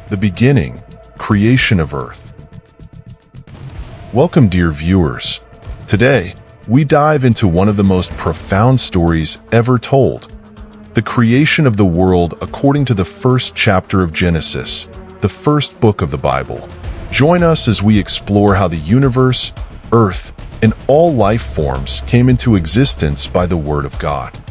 The beginning, creation of Earth. Welcome, dear viewers. Today, we dive into one of the most profound stories ever told. The creation of the world according to the first chapter of Genesis, the first book of the Bible. Join us as we explore how the universe, Earth, and all life forms came into existence by the Word of God.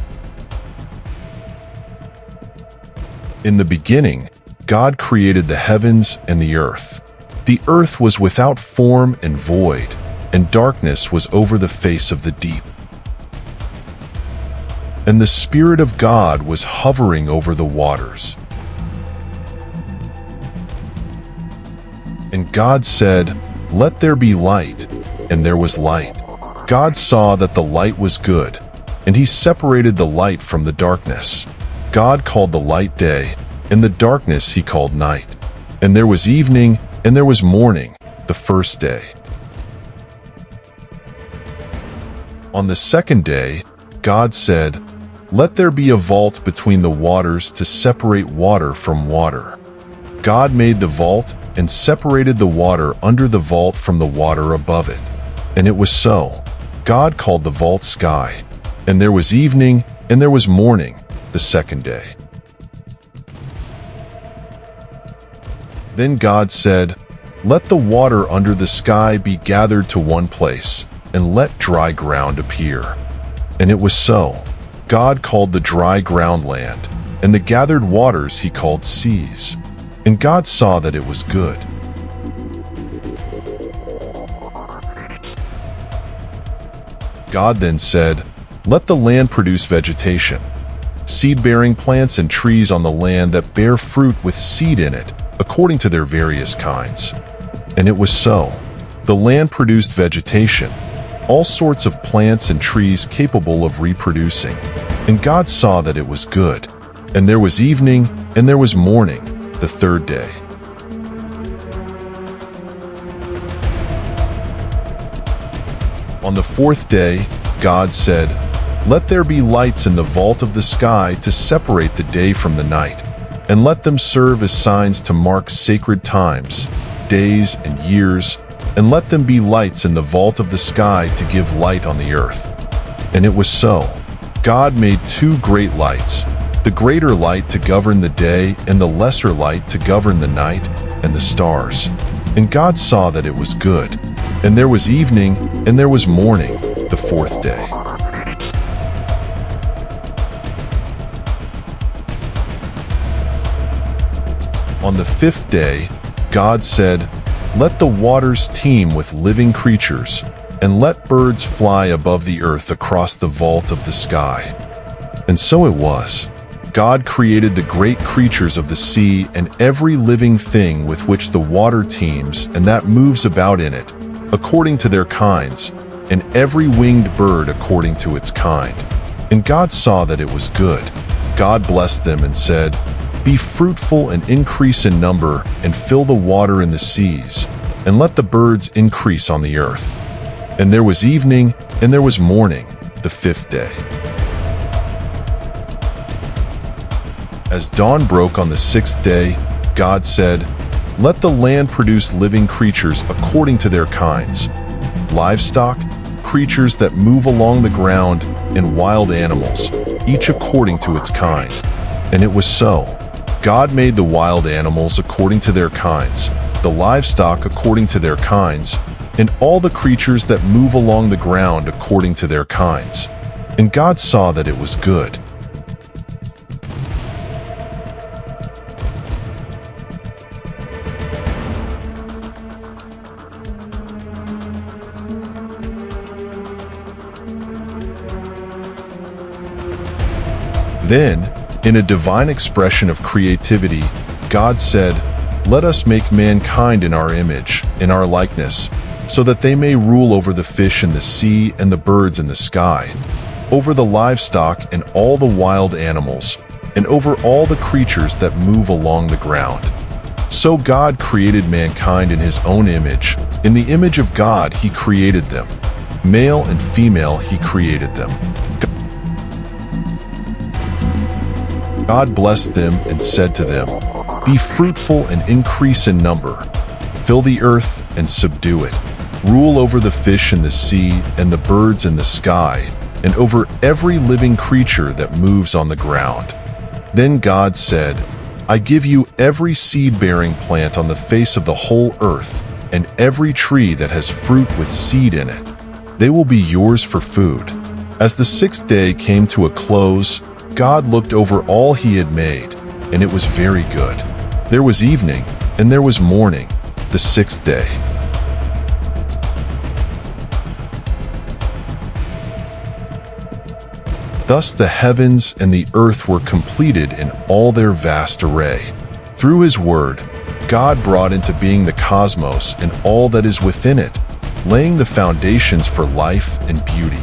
In the beginning, God created the heavens and the earth. The earth was without form and void, and darkness was over the face of the deep. And the Spirit of God was hovering over the waters. And God said, "Let there be light," and there was light. God saw that the light was good, and he separated the light from the darkness. God called the light day, and the darkness he called night. And there was evening, and there was morning, the first day. On the second day, God said, "Let there be a vault between the waters to separate water from water." God made the vault and separated the water under the vault from the water above it. And it was so. God called the vault sky. And there was evening, and there was morning, the second day. Then God said, "Let the water under the sky be gathered to one place, and let dry ground appear." And it was so. God called the dry ground land, and the gathered waters he called seas. And God saw that it was good. God then said, "Let the land produce vegetation, seed-bearing plants and trees on the land that bear fruit with seed in it, according to their various kinds." And it was so. The land produced vegetation, all sorts of plants and trees capable of reproducing. And God saw that it was good. And there was evening, and there was morning, the third day. On the fourth day, God said, "Let there be lights in the vault of the sky to separate the day from the night, and let them serve as signs to mark sacred times, days and years, and let them be lights in the vault of the sky to give light on the earth." And it was so. God made two great lights, the greater light to govern the day and the lesser light to govern the night and the stars. And God saw that it was good. And there was evening, and there was morning, the fourth day. On the fifth day, God said, "Let the waters teem with living creatures, and let birds fly above the earth across the vault of the sky." And so it was. God created the great creatures of the sea and every living thing with which the water teems and that moves about in it, according to their kinds, and every winged bird according to its kind. And God saw that it was good. God blessed them and said, "Be fruitful and increase in number, and fill the water in the seas, and let the birds increase on the earth." And there was evening, and there was morning, the fifth day. As dawn broke on the sixth day, God said, "Let the land produce living creatures according to their kinds, livestock, creatures that move along the ground, and wild animals, each according to its kind." And it was so. God made the wild animals according to their kinds, the livestock according to their kinds, and all the creatures that move along the ground according to their kinds. And God saw that it was good. Then, in a divine expression of creativity, God said, "Let us make mankind in our image, in our likeness, so that they may rule over the fish in the sea and the birds in the sky, over the livestock and all the wild animals, and over all the creatures that move along the ground." So God created mankind in his own image. In the image of God he created them. Male and female he created them. God blessed them and said to them, Be fruitful and increase in number. Fill the earth and subdue it. Rule over the fish in the sea and the birds in the sky, and over every living creature that moves on the ground. Then God said, I give you every seed-bearing plant on the face of the whole earth, and every tree that has fruit with seed in it. They will be yours for food. As the sixth day came to a close, God looked over all he had made, and it was very good. There was evening, and there was morning, the sixth day. Thus the heavens and the earth were completed in all their vast array. Through his word, God brought into being the cosmos and all that is within it, laying the foundations for life and beauty.